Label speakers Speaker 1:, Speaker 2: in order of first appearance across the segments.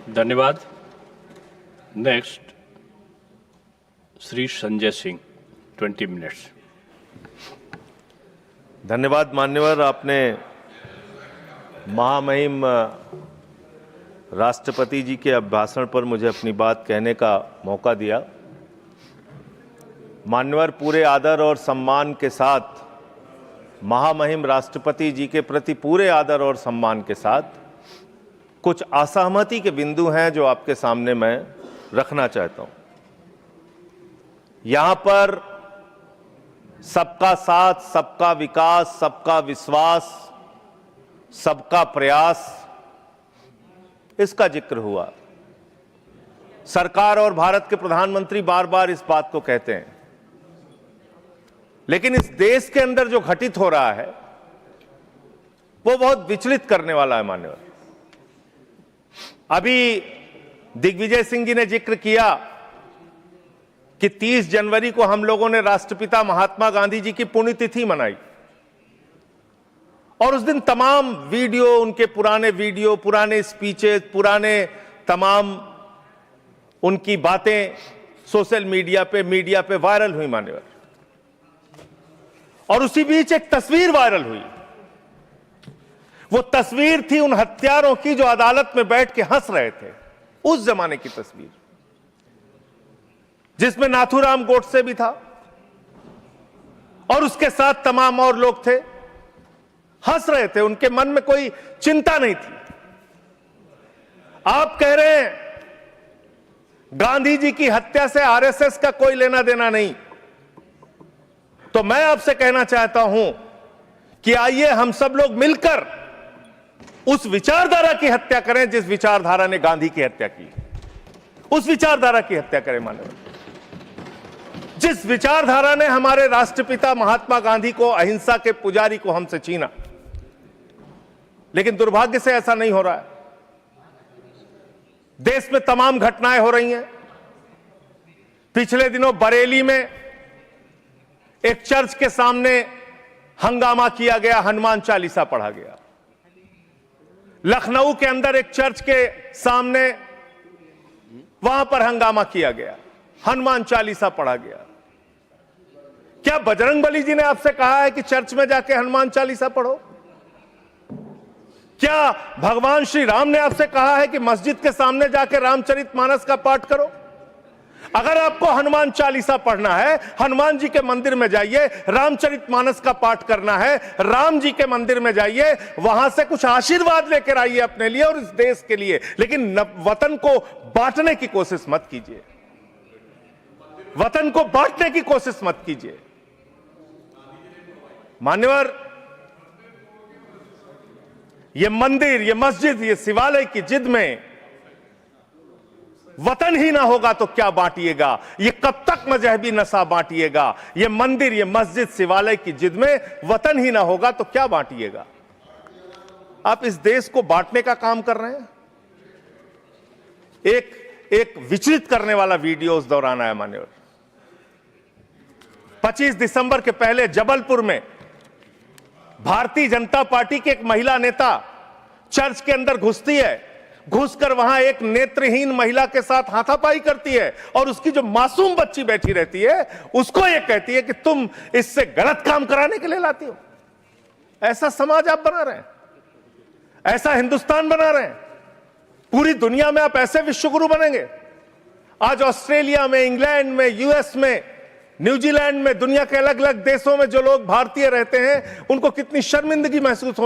Speaker 1: धन्यवाद। Next Shri Sanjay Singh, 20 minutes.
Speaker 2: धन्यवाद मान्यवर, आपने महामहिम राष्ट्रपति जी के अभिभाषण पर मुझे अपनी बात कहने का मौका दिया। मान्यवर, पूरे आदर और सम्मान के साथ, महामहिम राष्ट्रपति जी के प्रति पूरे आदर और सम्मान के साथ कुछ असहमति के बिंदु हैं जो आपके सामने मैं रखना चाहता हूं। यहां पर सबका साथ, सबका विकास, सबका विश्वास, सबका प्रयास, इसका जिक्र हुआ। सरकार और भारत के प्रधानमंत्री बार बार इस बात को कहते हैं, लेकिन इस देश के अंदर जो घटित हो रहा है वो बहुत विचलित करने वाला है मान्यवर। अभी दिग्विजय सिंह जी ने जिक्र किया कि 30 जनवरी को हम लोगों ने राष्ट्रपिता महात्मा गांधी जी की पुण्यतिथि मनाई और उस दिन तमाम वीडियो, उनके पुराने वीडियो, पुराने स्पीचेस, पुराने तमाम उनकी बातें सोशल मीडिया पे वायरल हुई मान्यवर। और उसी बीच एक तस्वीर वायरल हुई। वो तस्वीर थी उन हत्यारों की जो अदालत में बैठ के हंस रहे थे, उस जमाने की तस्वीर, जिसमें नाथूराम गोडसे भी था और उसके साथ तमाम और लोग थे, हंस रहे थे, उनके मन में कोई चिंता नहीं थी। आप कह रहे हैं गांधी जी की हत्या से आरएसएस का कोई लेना देना नहीं, तो मैं आपसे कहना चाहता हूं कि आइए हम सब लोग मिलकर उस विचारधारा की हत्या करें जिस विचारधारा ने गांधी की हत्या की। उस विचारधारा की हत्या करें मानव, जिस विचारधारा ने हमारे राष्ट्रपिता महात्मा गांधी को, अहिंसा के पुजारी को, हमसे छीना। लेकिन दुर्भाग्य से ऐसा नहीं हो रहा है। देश में तमाम घटनाएं हो रही हैं। पिछले दिनों बरेली में एक चर्च के सामने हंगामा किया गया, हनुमान चालीसा पढ़ा गया। लखनऊ के अंदर एक चर्च के सामने, वहां पर हंगामा किया गया, हनुमान चालीसा पढ़ा गया। क्या बजरंगबली जी ने आपसे कहा है कि चर्च में जाके हनुमान चालीसा पढ़ो? क्या भगवान श्री राम ने आपसे कहा है कि मस्जिद के सामने जाके रामचरितमानस का पाठ करो? अगर आपको हनुमान चालीसा पढ़ना है, हनुमान जी के मंदिर में जाइए, रामचरितमानस का पाठ करना है, राम जी के मंदिर में जाइए, वहां से कुछ आशीर्वाद लेकर आइए अपने लिए और इस देश के लिए। लेकिन वतन को बांटने की कोशिश मत कीजिए, वतन को बांटने की कोशिश मत कीजिए। मान्यवर, ये मंदिर, ये मस्जिद, ये शिवालय की जिद में वतन ही ना होगा तो क्या बांटिएगा? ये कब तक मजहबी नशा बांटिएगा? ये मंदिर, ये मस्जिद, शिवालय की जिद में वतन ही ना होगा तो क्या बांटिएगा? आप इस देश को बांटने का काम कर रहे हैं। एक विचलित करने वाला वीडियो उस दौरान आया मान्यवर। 25 दिसंबर के पहले जबलपुर में भारतीय जनता पार्टी की एक महिला नेता चर्च के अंदर घुसती है, घुसकर वहां एक नेत्रहीन महिला के साथ हाथापाई करती है और उसकी जो मासूम बच्ची बैठी रहती है उसको ये कहती है कि तुम इससे गलत काम कराने के लिए लाती हो। ऐसा समाज आप बना रहे हैं, ऐसा हिंदुस्तान बना रहे हैं। पूरी दुनिया में आप ऐसे विश्वगुरु बनेंगे। आज ऑस्ट्रेलिया में, इंग्लैंड में, यूएस में, न्यूजीलैंड में, दुनिया के अलग अलग देशों में जो लोग भारतीय रहते हैं उनको कितनी शर्मिंदगी महसूस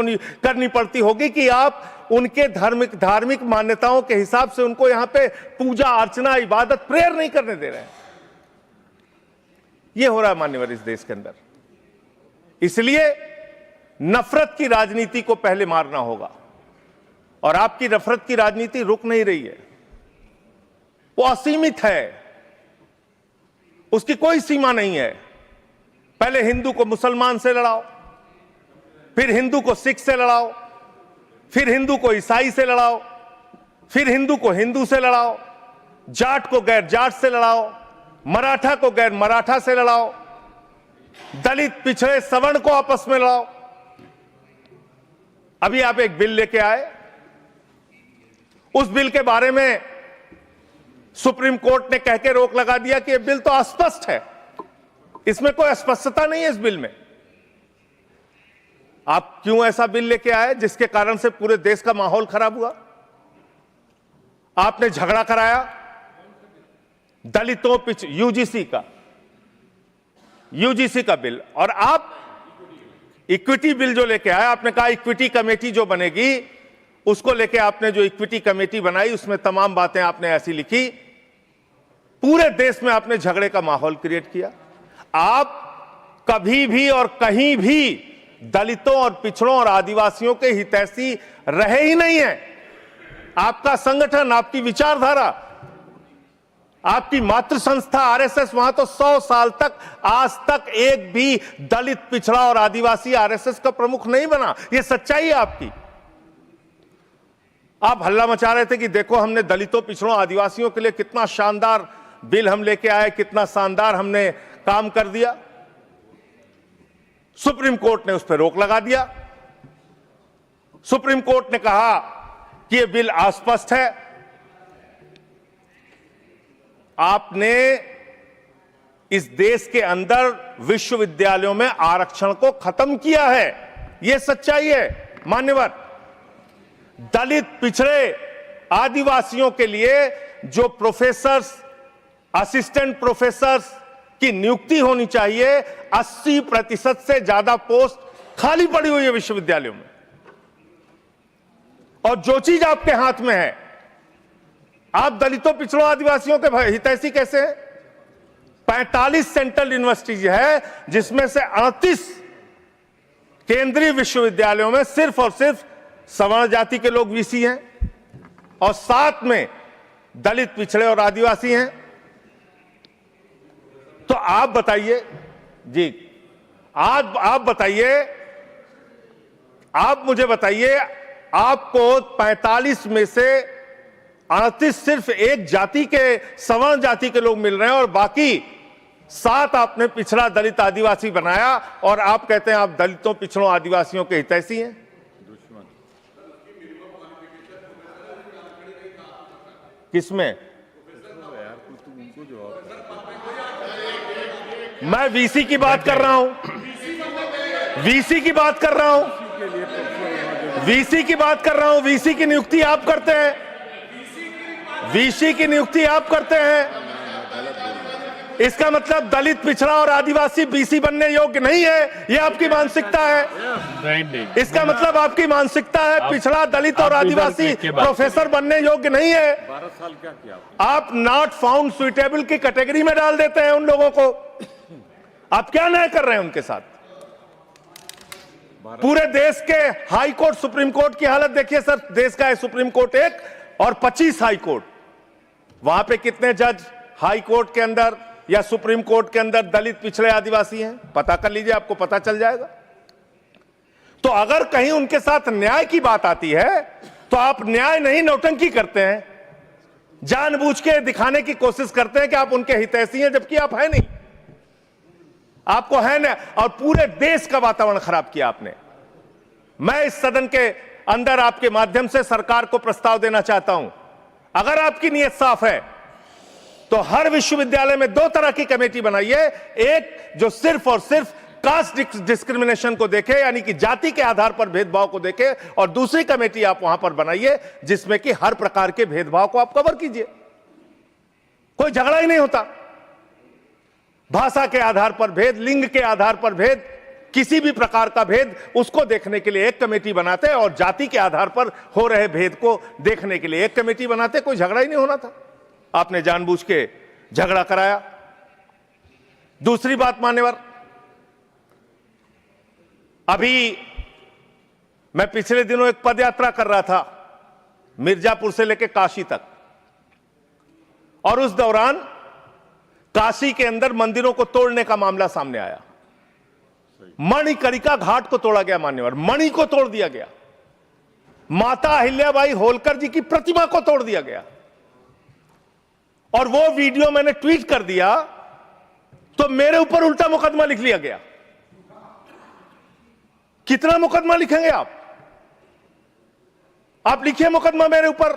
Speaker 2: करनी पड़ती होगी कि आप उनके धार्मिक मान्यताओं के हिसाब से उनको यहां पे पूजा अर्चना, इबादत, प्रेयर नहीं करने दे रहे हैं। यह हो रहा है मान्यवर इस देश के अंदर। इसलिए नफरत की राजनीति को पहले मारना होगा और आपकी नफरत की राजनीति रुक नहीं रही है, वो असीमित है, उसकी कोई सीमा नहीं है। पहले हिंदू को मुसलमान से लड़ाओ, फिर हिंदू को सिख से लड़ाओ, फिर हिंदू को ईसाई से लड़ाओ, फिर हिंदू को हिंदू से लड़ाओ, जाट को गैर जाट से लड़ाओ, मराठा को गैर मराठा से लड़ाओ, दलित, पिछड़े, सवर्ण को आपस में लड़ाओ। अभी आप एक बिल लेके आए, उस बिल के बारे में सुप्रीम कोर्ट ने कह के रोक लगा दिया कि यह बिल तो अस्पष्ट है, इसमें कोई स्पष्टता नहीं है इस बिल में। आप क्यों ऐसा बिल लेके आए जिसके कारण से पूरे देश का माहौल खराब हुआ? आपने झगड़ा कराया दलितों यूजीसी का बिल, और आप इक्विटी बिल जो लेके आए, आपने कहा इक्विटी कमेटी जो बनेगी उसको लेके आपने जो इक्विटी कमेटी बनाई उसमें तमाम बातें आपने ऐसी लिखी, पूरे देश में आपने झगड़े का माहौल क्रिएट किया। आप कभी भी और कहीं भी दलितों और पिछड़ों और आदिवासियों के हितैषी रहे ही नहीं है। आपका संगठन, आपकी विचारधारा, आपकी मातृ संस्था आरएसएस, वहां तो 100 साल तक आज तक एक भी दलित, पिछड़ा और आदिवासी आरएसएस का प्रमुख नहीं बना। यह सच्चाई है आपकी। आप हल्ला मचा रहे थे कि देखो हमने दलितों, पिछड़ों, आदिवासियों के लिए कितना शानदार बिल हम लेके आए, कितना शानदार हमने काम कर दिया। सुप्रीम कोर्ट ने उस पर रोक लगा दिया। सुप्रीम कोर्ट ने कहा कि यह बिल अस्पष्ट है। आपने इस देश के अंदर विश्वविद्यालयों में आरक्षण को खत्म किया है, यह सच्चाई है मान्यवर। दलित, पिछड़े, आदिवासियों के लिए जो प्रोफेसर्स, असिस्टेंट प्रोफेसर्स की नियुक्ति होनी चाहिए, 80% से ज्यादा पोस्ट खाली पड़ी हुई है विश्वविद्यालयों में। और जो चीज आपके हाथ में है, आप दलितों, पिछड़ों, आदिवासियों के हितैषी कैसे हैं? 45 सेंट्रल यूनिवर्सिटीज है जिसमें से 38 केंद्रीय विश्वविद्यालयों में सिर्फ और सिर्फ सवर्ण जाति के लोग वीसी हैं और 7 में दलित, पिछड़े और आदिवासी हैं। तो आप बताइए जी, आप बताइए, आप मुझे बताइए, आपको 45 में से 38 सिर्फ एक जाति के, सवर्ण जाति के लोग मिल रहे हैं और बाकी 7 आपने पिछड़ा, दलित, आदिवासी बनाया और आप कहते हैं आप दलितों, पिछड़ों, आदिवासियों के हितैषी हैं। किसमें? मैं वीसी की बात कर रहा हूं, वीसी की बात कर रहा हूं, वीसी की बात कर रहा हूं। वीसी की नियुक्ति आप करते हैं, वीसी की नियुक्ति आप करते हैं। इसका मतलब दलित, पिछड़ा और आदिवासी बीसी बनने योग्य नहीं है, यह आपकी मानसिकता है। इसका मतलब आपकी मानसिकता है पिछड़ा, दलित और आदिवासी प्रोफेसर बनने योग्य नहीं है।
Speaker 3: 12 साल क्या किया
Speaker 2: आप नॉट फाउंड सुइटेबल की कैटेगरी में डाल देते हैं उन लोगों को। आप क्या न्याय कर रहे हैं उनके साथ? पूरे देश के हाई कोर्ट, सुप्रीम कोर्ट की हालत देखिए सर। देश का है सुप्रीम कोर्ट 1 और 25 हाई कोर्ट। वहां पे कितने जज हाई कोर्ट के अंदर या सुप्रीम कोर्ट के अंदर दलित, पिछड़े, आदिवासी हैं? पता कर लीजिए, आपको पता चल जाएगा। तो अगर कहीं उनके साथ न्याय की बात आती है तो आप न्याय नहीं, नौटंकी करते हैं, जानबूझ के दिखाने की कोशिश करते हैं कि आप उनके हितैषी हैं, जबकि आप है नहीं। आपको है ना, और पूरे देश का वातावरण खराब किया आपने। मैं इस सदन के अंदर आपके माध्यम से सरकार को प्रस्ताव देना चाहता हूं, अगर आपकी नीयत साफ है तो हर विश्वविद्यालय में 2 तरह की कमेटी बनाइए। एक जो सिर्फ और सिर्फ कास्ट डिस्क्रिमिनेशन को देखे, यानी कि जाति के आधार पर भेदभाव को देखे, और दूसरी कमेटी आप वहां पर बनाइए जिसमें कि हर प्रकार के भेदभाव को आप कवर कीजिए। कोई झगड़ा ही नहीं होता। भाषा के आधार पर भेद, लिंग के आधार पर भेद, किसी भी प्रकार का भेद, उसको देखने के लिए एक कमेटी बनाते और जाति के आधार पर हो रहे भेद को देखने के लिए एक कमेटी बनाते। कोई झगड़ा ही नहीं होना था। आपने जानबूझ के झगड़ा कराया। दूसरी बात मान्यवर, अभी मैं पिछले दिनों एक पदयात्रा कर रहा था मिर्जापुर से लेकर काशी तक, और उस दौरान काशी के अंदर मंदिरों को तोड़ने का मामला सामने आया। मणिकर्णिका घाट को तोड़ा गया मान्यवर, मणि को तोड़ दिया गया, माता अहिल्याबाई होलकर जी की प्रतिमा को तोड़ दिया गया। और वो वीडियो मैंने ट्वीट कर दिया तो मेरे ऊपर उल्टा मुकदमा लिख लिया गया। कितना मुकदमा लिखेंगे आप? आप लिखिए मुकदमा मेरे ऊपर,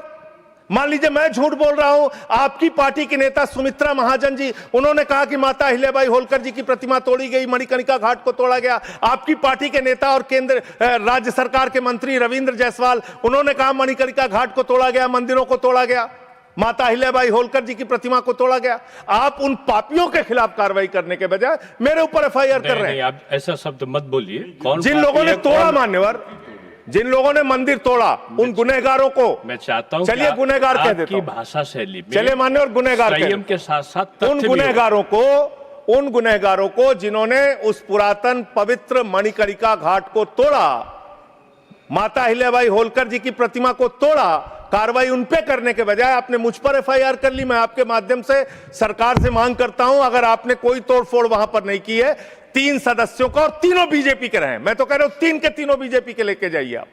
Speaker 2: मान लीजिए मैं झूठ बोल रहा हूं, आपकी पार्टी के नेता सुमित्रा महाजन जी, उन्होंने कहा कि माता अहिल्याबाई होलकर जी की प्रतिमा तोड़ी गई, मणिकर्णिका घाट को तोड़ा गया। आपकी पार्टी के नेता और केंद्र राज्य सरकार के मंत्री रविंद्र जायसवाल, उन्होंने कहा मणिकर्णिका घाट को तोड़ा गया, मंदिरों को तोड़ा गया, माता अहिल्याबाई होलकर जी की प्रतिमा को तोड़ा गया। आप उन पापियों के खिलाफ कार्रवाई करने के बजाय मेरे ऊपर एफआईआर कर रहे हैं।
Speaker 1: आप ऐसा शब्द मत बोलिए। कौन
Speaker 2: जिन लोगों ने तोड़ा, मान्यवर, जिन लोगों ने मंदिर तोड़ा, उन गुनहगारों को
Speaker 1: मैं चाहता हूं,
Speaker 2: चलिए गुनहगार कह देता हूं,
Speaker 1: भाषा शैली में
Speaker 2: चलिए मान्यवर गुनहगार
Speaker 1: संयम के साथ साथ
Speaker 2: उन गुनहगारों को जिन्होंने उस पुरातन पवित्र मणिकर्णिका घाट को तोड़ा, माता अहिल्याबाई होलकर जी की प्रतिमा को तोड़ा, कार्रवाई उन पे करने के बजाय आपने मुझ पर एफआईआर कर ली। मैं आपके माध्यम से सरकार से मांग करता हूं, अगर आपने कोई तोड़फोड़ वहां पर नहीं की है, 3 सदस्यों का, और तीनों बीजेपी के रहे, मैं तो कह रहा हूं 3 के तीनों बीजेपी के लेके जाइए आप,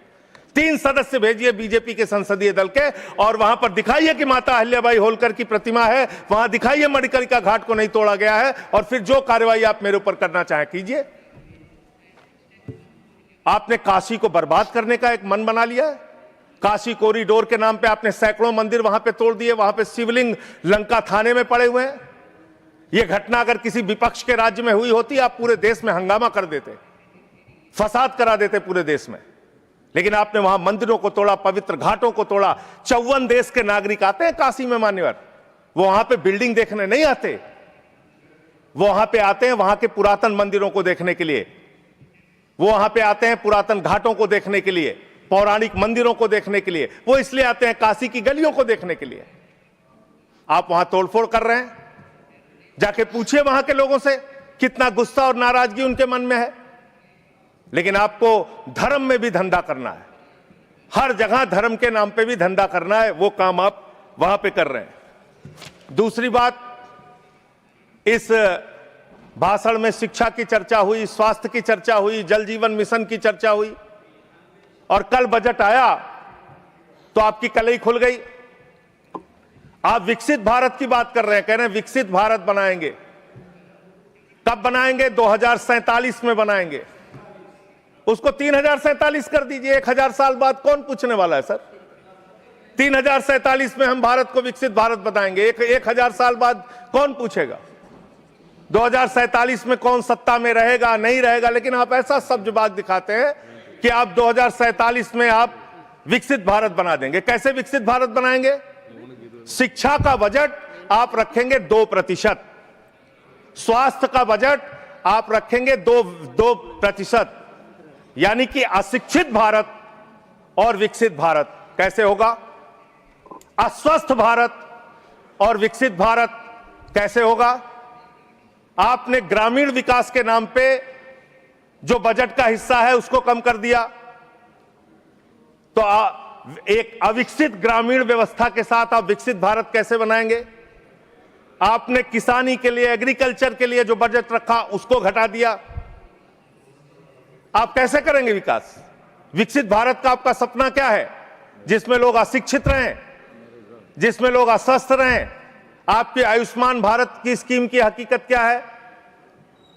Speaker 2: 3 सदस्य भेजिए बीजेपी के संसदीय दल के, और वहां पर दिखाइए कि माता अहिल्याबाई होलकर की प्रतिमा है, वहां दिखाइए मणिकर्णिका घाट को नहीं तोड़ा गया है, और फिर जो कार्रवाई आप मेरे ऊपर करना चाहें कीजिए। आपने काशी को बर्बाद करने का एक मन बना लिया है। काशी कॉरिडोर के नाम पे आपने सैकड़ों मंदिर वहां पे तोड़ दिए, वहां पे शिवलिंग लंका थाने में पड़े हुए हैं। यह घटना अगर किसी विपक्ष के राज्य में हुई होती, आप पूरे देश में हंगामा कर देते, फसाद करा देते पूरे देश में। लेकिन आपने वहां मंदिरों को तोड़ा, पवित्र घाटों को तोड़ा। 54 देश के नागरिक आते हैं काशी में मान्यवर, वो वहां पे बिल्डिंग देखने नहीं आते, वो वहां पे आते हैं वहां के पुरातन मंदिरों को देखने के लिए, वो वहां पे आते हैं पुरातन घाटों को देखने के लिए, पौराणिक मंदिरों को देखने के लिए, वो इसलिए आते हैं काशी की गलियों को देखने के लिए। आप वहां तोड़फोड़ कर रहे हैं। जाके पूछिए वहां के लोगों से कितना गुस्सा और नाराजगी उनके मन में है। लेकिन आपको धर्म में भी धंधा करना है, हर जगह धर्म के नाम पे भी धंधा करना है, वो काम आप वहां पे कर रहे हैं। दूसरी बात, इस भाषण में शिक्षा की चर्चा हुई, स्वास्थ्य की चर्चा हुई, जल जीवन मिशन की चर्चा हुई, और कल बजट आया तो आपकी कलई खुल गई। आप विकसित भारत की बात कर रहे हैं, कह रहे हैं विकसित भारत बनाएंगे। कब बनाएंगे? 2047 में बनाएंगे। उसको 3047 कर दीजिए। 1000 साल बाद कौन पूछने वाला है सर? 3047 में हम भारत को विकसित भारत बताएंगे। 1000 साल बाद कौन पूछेगा? 2047 में कौन सत्ता में रहेगा, नहीं रहेगा। लेकिन आप ऐसा सब्जबाग दिखाते हैं कि आप 2047 में आप विकसित भारत बना देंगे। कैसे विकसित भारत बनाएंगे? शिक्षा का बजट आप रखेंगे 2%, स्वास्थ्य का बजट आप रखेंगे 2%, यानी कि अशिक्षित भारत और विकसित भारत कैसे होगा? अस्वस्थ भारत और विकसित भारत कैसे होगा? आपने ग्रामीण विकास के नाम पे जो बजट का हिस्सा है उसको कम कर दिया, तो एक अविकसित ग्रामीण व्यवस्था के साथ आप विकसित भारत कैसे बनाएंगे? आपने किसानी के लिए, एग्रीकल्चर के लिए जो बजट रखा उसको घटा दिया। आप कैसे करेंगे विकास? विकसित भारत का आपका सपना क्या है? जिसमें लोग अशिक्षित रहें, जिसमें लोग अस्वस्थ रहें। आपकी आयुष्मान भारत की स्कीम की हकीकत क्या है?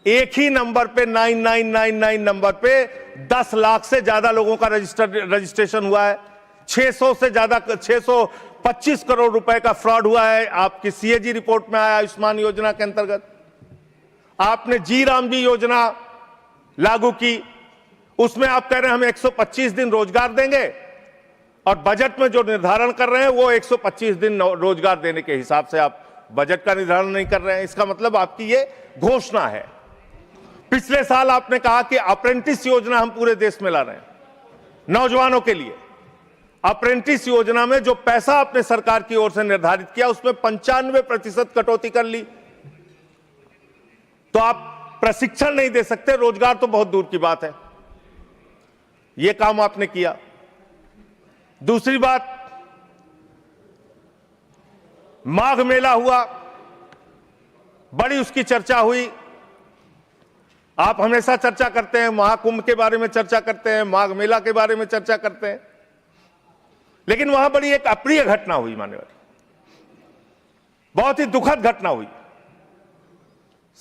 Speaker 2: एक ही नंबर पे 9999 नंबर पे 10 लाख से ज्यादा लोगों का रजिस्ट्रेशन हुआ है। 600 से ज्यादा 625 करोड़ रुपए का फ्रॉड हुआ है। आपकी सीएजी रिपोर्ट में आया आयुष्मान योजना के अंतर्गत। आपने जी राम जी योजना लागू की, उसमें आप कह रहे हैं हम 125 दिन रोजगार देंगे, और बजट में जो निर्धारण कर रहे हैं वो 125 दिन रोजगार देने के हिसाब से आप बजट का निर्धारण नहीं कर रहे हैं। इसका मतलब आपकी ये घोषणा है। पिछले साल आपने कहा कि अप्रेंटिस योजना हम पूरे देश में ला रहे हैं नौजवानों के लिए। अप्रेंटिस योजना में जो पैसा आपने सरकार की ओर से निर्धारित किया उसमें 95% कटौती कर ली। तो आप प्रशिक्षण नहीं दे सकते, रोजगार तो बहुत दूर की बात है। यह काम आपने किया। दूसरी बात, माघ मेला हुआ, बड़ी उसकी चर्चा हुई। आप हमेशा चर्चा करते हैं, महाकुंभ के बारे में चर्चा करते हैं, माघ मेला के बारे में चर्चा करते हैं, लेकिन वहां बड़ी एक अप्रिय घटना हुई मान्यवर, बहुत ही दुखद घटना हुई।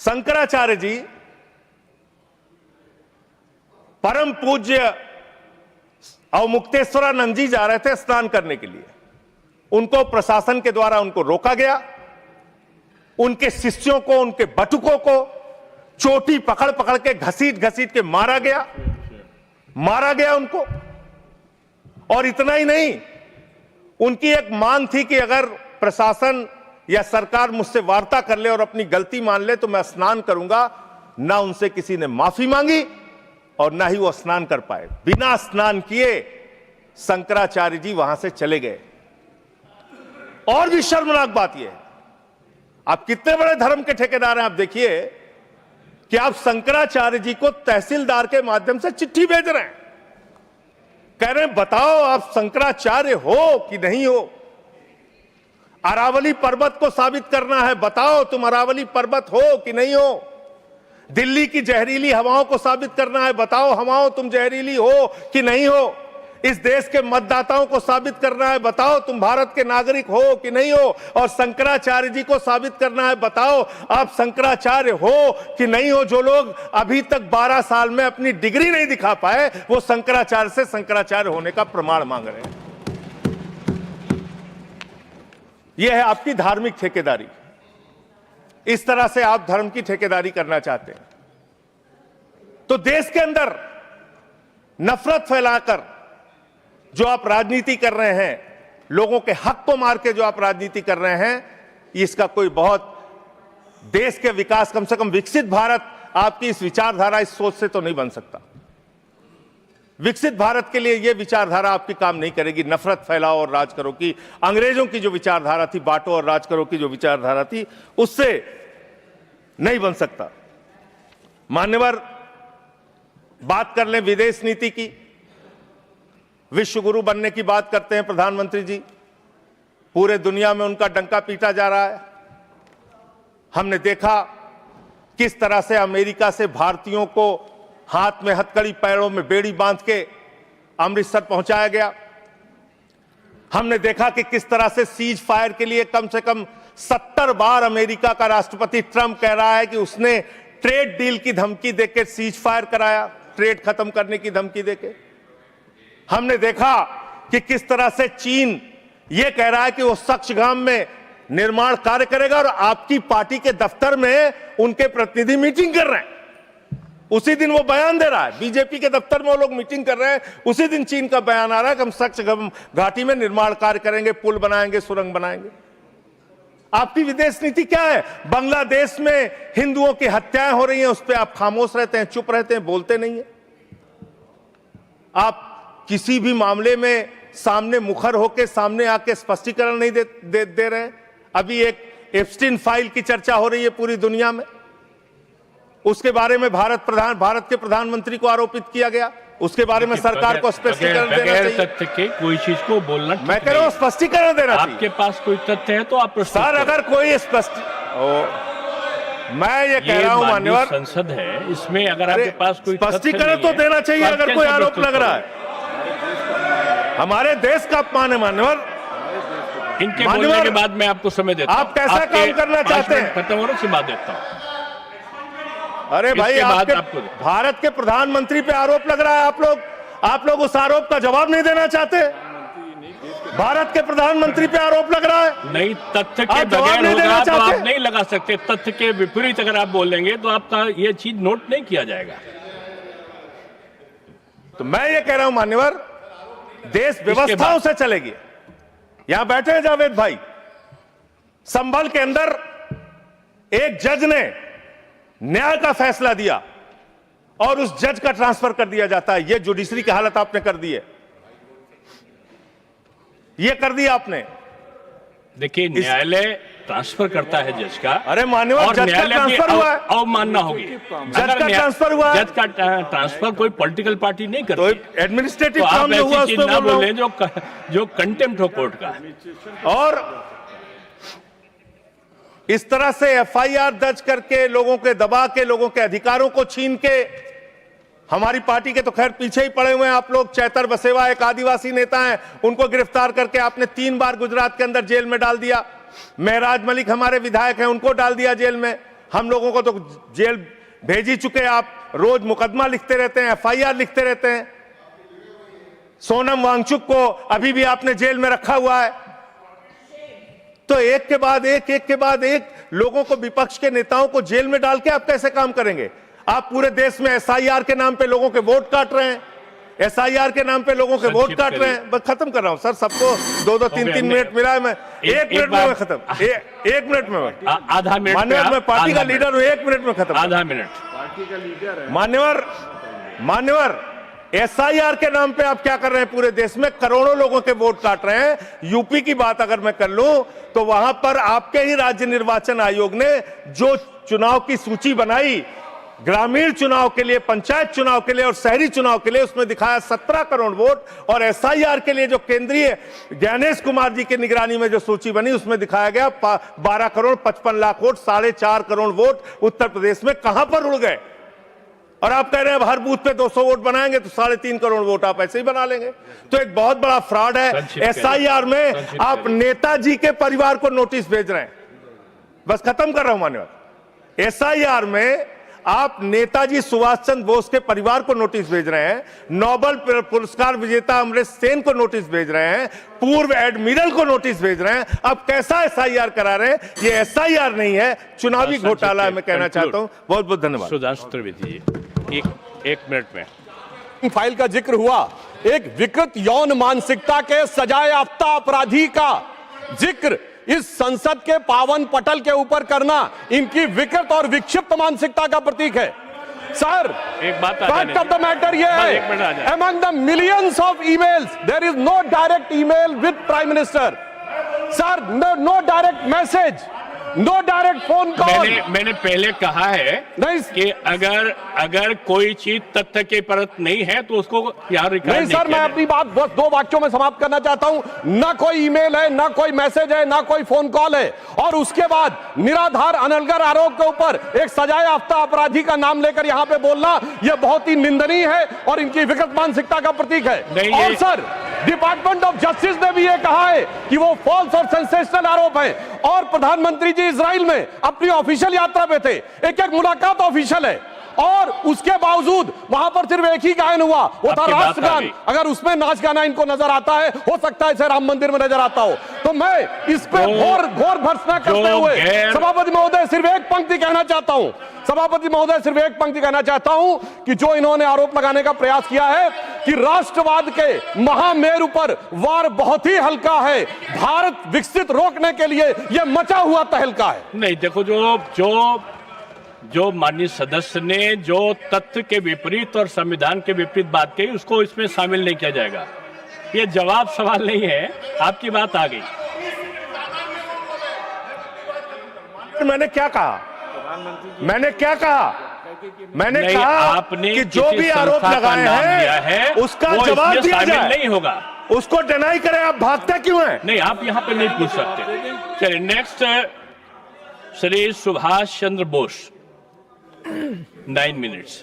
Speaker 2: शंकराचार्य जी परम पूज्य अवमुक्तेश्वरानंद जी जा रहे थे स्नान करने के लिए। उनको प्रशासन के द्वारा उनको रोका गया, उनके शिष्यों को, उनके बटुकों को चोटी पकड़ पकड़ के घसीट घसीट के मारा गया उनको। और इतना ही नहीं, उनकी एक मांग थी कि अगर प्रशासन या सरकार मुझसे वार्ता कर ले और अपनी गलती मान ले तो मैं स्नान करूंगा। ना उनसे किसी ने माफी मांगी और ना ही वो स्नान कर पाए। बिना स्नान किए शंकराचार्य जी वहां से चले गए। और भी शर्मनाक बात यह है, आप कितने बड़े धर्म के ठेकेदार हैं। आप देखिए कि आप शंकराचार्य जी को तहसीलदार के माध्यम से चिट्ठी भेज रहे हैं, कह रहे हैं बताओ आप शंकराचार्य हो कि नहीं हो। अरावली पर्वत को साबित करना है, बताओ तुम अरावली पर्वत हो कि नहीं हो। दिल्ली की जहरीली हवाओं को साबित करना है, बताओ हवाओं तुम जहरीली हो कि नहीं हो। इस देश के मतदाताओं को साबित करना है, बताओ तुम भारत के नागरिक हो कि नहीं हो। और शंकराचार्य जी को साबित करना है, बताओ आप शंकराचार्य हो कि नहीं हो। जो लोग अभी तक 12 साल में अपनी डिग्री नहीं दिखा पाए, वो शंकराचार्य से शंकराचार्य होने का प्रमाण मांग रहे हैं। यह है आपकी धार्मिक ठेकेदारी। इस तरह से आप धर्म की ठेकेदारी करना चाहते हैं तो देश के अंदर नफरत फैलाकर जो आप राजनीति कर रहे हैं, लोगों के हक को मार के जो आप राजनीति कर रहे हैं, इसका कोई बहुत देश के विकास, कम से कम विकसित भारत आपकी इस विचारधारा, इस सोच से तो नहीं बन सकता। विकसित भारत के लिए यह विचारधारा आपकी काम नहीं करेगी। नफरत फैलाओ और राज करो की अंग्रेजों की जो विचारधारा थी, बांटो और राज करो की जो विचारधारा थी, उससे नहीं बन सकता। मान्यवर, बात कर लें विदेश नीति की। विश्व गुरु बनने की बात करते हैं प्रधानमंत्री जी, पूरे दुनिया में उनका डंका पीटा जा रहा है। हमने देखा किस तरह से अमेरिका से भारतीयों को हाथ में हथकड़ी, पैरों में बेड़ी बांध के अमृतसर पहुंचाया गया। हमने देखा कि किस तरह से सीज फायर के लिए कम से कम 70 बार अमेरिका का राष्ट्रपति ट्रंप कह रहा है कि उसने ट्रेड डील की धमकी देकर सीज फायर कराया, ट्रेड खत्म करने की धमकी देके। हमने देखा कि किस तरह से चीन यह कह रहा है कि वो सक्चगाम में निर्माण कार्य करेगा और आपकी पार्टी के दफ्तर में उनके प्रतिनिधि मीटिंग कर रहे हैं। उसी दिन वो बयान दे रहा है, बीजेपी के दफ्तर में वो लोग मीटिंग कर रहे हैं, उसी दिन चीन का बयान आ रहा है कि हम सक्चगाम घाटी में निर्माण कार्य करेंगे, पुल बनाएंगे, सुरंग बनाएंगे। आपकी विदेश नीति क्या है? बांग्लादेश में हिंदुओं की हत्याएं हो रही हैं, उस पर आप खामोश रहते हैं, चुप रहते हैं, बोलते नहीं है। आप किसी भी मामले में सामने मुखर होकर सामने आके स्पष्टीकरण नहीं दे रहे हैं। अभी एक एप्स्टीन फाइल की चर्चा हो रही है पूरी दुनिया में, उसके बारे में भारत के प्रधानमंत्री को आरोपित किया गया। उसके बारे में सरकार को स्पष्टीकरण देना चाहिए।
Speaker 1: तथ्य के कोई चीज को बोलना,
Speaker 2: मैं कह रहा हूं स्पष्टीकरण देना चाहिए।
Speaker 1: आपके पास कोई तथ्य है तो आप
Speaker 2: सर, अगर कोई मैं ये कह रहा हूं मान्यवर,
Speaker 1: संसद है, इसमें अगर आपके पास कोई
Speaker 2: स्पष्टीकरण तो देना चाहिए। अगर कोई आरोप लग रहा है, हमारे देश का अपमान है मान्यवर।
Speaker 1: इनके बोलने के बाद मैं आपको समय देता हूं।
Speaker 2: आप कैसा काम करना चाहते हैं?
Speaker 1: खत्म होने से बात देता हूं।
Speaker 2: अरे भाई, आपके भारत के प्रधानमंत्री पे आरोप लग रहा है, आप लोग उस आरोप का जवाब नहीं देना चाहते। भारत के प्रधानमंत्री पे आरोप लग रहा है,
Speaker 1: नहीं तथ्य के बगैर होगा तो आप नहीं लगा सकते। तथ्य के विपरीत अगर आप बोलेंगे तो आपका ये चीज नोट नहीं किया जाएगा।
Speaker 2: तो मैं ये कह रहा हूं मान्यवर, देश व्यवस्थाओं से चलेगी। यहां बैठे हैं जावेद भाई, संभल के अंदर एक जज ने न्याय का फैसला दिया और उस जज का ट्रांसफर कर दिया जाता है। यह जुडिशरी की हालत आपने कर दी है, यह कर दिया आपने।
Speaker 1: देखिए, न्यायालय ट्रांसफर करता है जज का।
Speaker 2: अरे मान्यवर, जज का ट्रांसफर हुआ है,
Speaker 1: अवमानना होगी।
Speaker 2: जज का ट्रांसफर हुआ है।
Speaker 1: जज का ट्रांसफर कोई पॉलिटिकल पार्टी नहीं करती।
Speaker 2: तो एडमिनिस्ट्रेटिव
Speaker 1: तो
Speaker 2: काम
Speaker 1: आप
Speaker 2: हुआ,
Speaker 1: ऐसी चीज ना बोलें जो कंटेम्प्ट हो कोर्ट का।
Speaker 2: और इस तरह से एफआईआर दर्ज करके, लोगों के दबा के, लोगों के अधिकारों को छीन के, हमारी पार्टी के तो खैर पीछे ही पड़े हुए हैं आप लोग। चैतर बसेवा एक आदिवासी नेता हैं, उनको गिरफ्तार करके आपने 3 बार गुजरात के अंदर जेल में डाल दिया। महराज मलिक हमारे विधायक हैं, उनको डाल दिया जेल में। हम लोगों को तो जेल भेज ही चुके। आप रोज मुकदमा लिखते रहते हैं, एफआईआर लिखते रहते हैं। सोनम वांगचुक को अभी भी आपने जेल में रखा हुआ है। तो एक के बाद एक लोगों को, विपक्ष के नेताओं को जेल में डाल के आप कैसे काम करेंगे? आप पूरे देश में एसआईआर के नाम पे लोगों के वोट काट रहे हैं, एसआईआर के नाम पे लोगों के वोट काट रहे हैं। बस खत्म कर रहा हूं सर, सबको 2-2 3-3 मिनट मिला है। मैं 1 मिनट में खत्म, 1 मिनट में
Speaker 1: आधा मिनट।
Speaker 2: मान्यवर, मैं पार्टी का लीडर हूं, 1 मिनट में खत्म।
Speaker 1: आधा मिनट
Speaker 3: पार्टी का लीडर है।
Speaker 2: मान्यवर, एसआईआर के नाम पे आप क्या कर रहे हैं? पूरे देश में करोड़ों लोगों के वोट काट रहे हैं। यूपी की बात अगर मैं कर लूं तो वहां पर आपके ही राज्य निर्वाचन आयोग ने जो चुनाव की सूची बनाई, ग्रामीण चुनाव के लिए, पंचायत चुनाव के लिए और शहरी चुनाव के लिए, उसमें दिखाया 17 करोड़ वोट। और एसआईआर के लिए जो केंद्रीय ज्ञानेश कुमार जी की निगरानी में जो सूची बनी, उसमें दिखाया गया 12 करोड़ 55 लाख वोट, 4.5 करोड़ वोट उत्तर प्रदेश में कहां पर उड़ गए? और आप कह रहे हैं हर बूथ पे 200 वोट बनाएंगे तो 3.5 करोड़ वोट आप ऐसे ही बना लेंगे। तो एक बहुत बड़ा फ्रॉड है। एसआईआर में आप नेताजी के परिवार को नोटिस भेज रहे हैं। बस खत्म कर रहा हूं मान्यवर। एसआईआर में आप नेताजी सुभाष चंद्र बोस के परिवार को नोटिस भेज रहे हैं, नोबेल पुरस्कार विजेता अमर्त्य सेन को नोटिस भेज रहे हैं, पूर्व एडमिरल को नोटिस भेज रहे हैं। अब कैसा एसआईआर करा रहे हैं? ये एसआईआर नहीं है, चुनावी घोटाला है। मैं कहना चाहता हूं। बहुत बहुत धन्यवाद।
Speaker 1: सुधांशु त्रिवेदी जी, एक मिनट में।
Speaker 4: फाइल का जिक्र हुआ, एक विकृत यौन मानसिकता के सजाए याफ्ता अपराधी का जिक्र इस संसद के पावन पटल के ऊपर करना इनकी विकृत और विक्षिप्त मानसिकता का प्रतीक है। सर,
Speaker 1: एक बात
Speaker 4: फैक्ट ऑफ द मैटर ये है, among the millions of emails there is no direct email with prime minister. Sir, no direct message, no direct phone call.
Speaker 1: मैंने पहले कहा है कि अगर कोई चीज तथ्य के परत नहीं है तो उसको यहाँ रिकॉर्ड
Speaker 4: नहीं सर, मैं अपनी बात बस 2 वाक्यों में समाप्त करना चाहता हूं। ना कोई ईमेल है, ना कोई मैसेज है, ना कोई फोन कॉल है, और उसके बाद निराधार अनलगर आरोप के ऊपर एक सजाए याफ्ता अपराधी का नाम लेकर यहां पे बोलना यह बहुत ही निंदनीय है और इनकी विकृत मानसिकता का प्रतीक है। और सर, डिपार्टमेंट ऑफ जस्टिस ने भी यह कहा है कि वो फॉल्स और सेंसेशनल आरोप है। और प्रधानमंत्री जी इजराइल में अपनी ऑफिशियल यात्रा पे थे, एक मुलाकात ऑफिशियल है, और उसके बावजूद वहां पर सिर्फ एक ही गायन हुआ, वो था राष्ट्रगान। अगर उसमें नाच गाना इनको नजर आता है, हो सकता है इसे राम मंदिर में नजर आता हो। तो मैं इस पे घोर भर्त्सना करते हुए सभापति महोदय सिर्फ एक पंक्ति कहना चाहता हूं, सभापति महोदय सिर्फ एक पंक्ति कहना चाहता हूं कि जो इन्होंने आरोप लगाने का प्रयास किया है कि राष्ट्रवाद के महामेरु पर वार बहुत ही हल्का है, भारत विकसित रोकने के लिए यह मचा हुआ तहलका है।
Speaker 1: नहीं, देखो, जो माननीय सदस्य ने जो तथ्य के विपरीत और संविधान के विपरीत बात कही, उसको इसमें शामिल नहीं किया जाएगा। ये जवाब सवाल नहीं है, आपकी बात आ गई।
Speaker 2: मैंने क्या कहा? मैंने कहा कि जो भी आरोप लगाए हैं उसका जवाब दिया जाए,
Speaker 1: नहीं होगा,
Speaker 2: उसको डिनाई करें। आप भागते क्यों हैं?
Speaker 1: नहीं, आप यहां पे नहीं पूछ सकते। चलिए, नेक्स्ट श्री सुभाष चंद्र बोस, 9 मिनट्स।